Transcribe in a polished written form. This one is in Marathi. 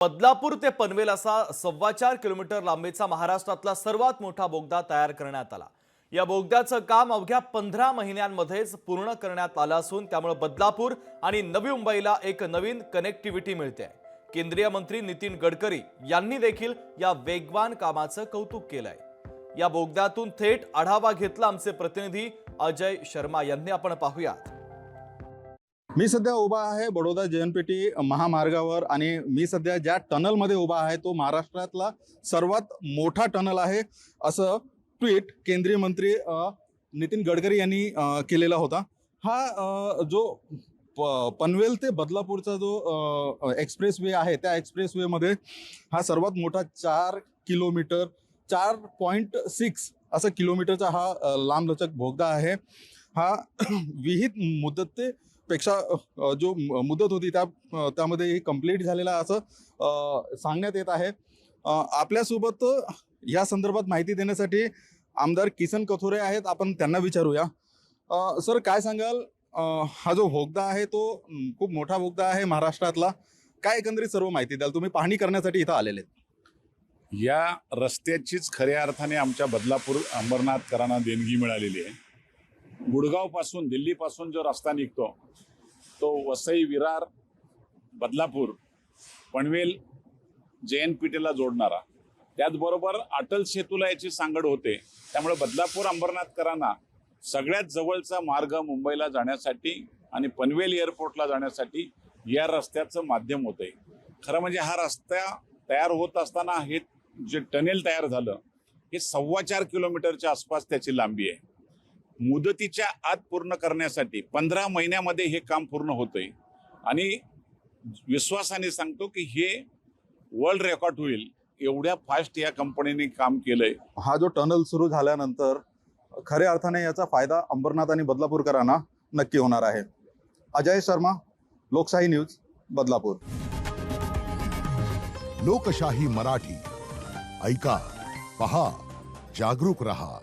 बदलापूर ते पनवेल असा 4.25 किलोमीटर लांबीचा महाराष्ट्रातला सर्वात मोठा बोगदा तयार करण्यात आला। या बोगद्याचं काम अवघ्या 15 महिन्यांमध्येच पूर्ण करण्यात आलं असून त्यामुळे बदलापूर आणि नवी मुंबईला एक नवीन कनेक्टिव्हिटी मिळते। केंद्रीय मंत्री नितीन गडकरी यांनी देखील या वेगवान कामाचं कौतुक केलंय। या बोगद्यातून थेट आढावा घेतला आमचे प्रतिनिधी अजय शर्मा यांनी। आपण पाहूयात। मी सध्या उभा आहे बडोदा JNPT महामार्गावर आणि मी सध्या ज्या टनल मध्ये उभा आहे तो महाराष्ट्रातला सर्वात मोठा टनल आहे असं ट्विट केंद्रीय मंत्री नितीन गडकरी यांनी केलेला होता। हा जो पनवेल ते बदलापूरचा जो एक्सप्रेस वे आहे त्या एक्सप्रेस वे मध्ये हा सर्वात मोठा 4 किलोमीटर 4.6 असं किलोमीटरचा हा लांबलचक बोगदा आहे। हा विहित मुदत पेक्षा जो मुदत होती त्यामध्ये कंप्लीट झालेला असं सांगण्यात येत आहे। आपल्यासोबत या संदर्भात माहिती देण्यासाठी आमदार किसन कथोरे आहेत। आपण त्यांना विचारूया। सर, काय सांगाल, हा जो बोगदा आहे तो खूप मोठा बोगदा आहे महाराष्ट्रातला, काय एकंदरीत सर्व माहिती द्याल? तुम्ही पाहणी करण्यासाठी इथं आलेले? या रस्त्याचीच खऱ्या अर्थाने आमच्या बदलापूर अंबरनाथकरांना देणगी मिळालेली आहे। गुडगाव पासून दिल्ली पासून जो रस्ता निघतो तो वसई विरार बदलापूर पनवेल JNPTला जोडणारा, त्याचबरोबर अटल सेतूला याची सांगड होते। त्यामुळे बदलापूर अंबरनाथकरांना सगळ्यात जवळचा मार्ग मुंबईला जाण्यासाठी आणि पनवेल एअरपोर्टला जाण्यासाठी या रस्त्याचं माध्यम होते। खरं म्हणजे हा रस्ता तयार होत असताना हे जे टनेल तयार झालं हे 4.25 किलोमीटरच्या आसपास त्याची लांबी आहे। मुदतीच्या आत पूर्ण करण्यासाठी 15 महिन्यामध्ये हे काम पूर्ण होतंय आणि विश्वासाने सांगतो की हे वर्ल्ड रेकॉर्ड होईल एवढ्या फास्ट या कंपनीने काम केलंय। हा जो टनल सुरू झाल्यानंतर खऱ्या अर्थाने याचा फायदा अंबरनाथ आणि बदलापूरकरांना नक्की होणार आहे। अजय शर्मा, लोकशाही न्यूज, बदलापूर। लोकशाही मराठी ऐका, पहा, जागरूक रहा।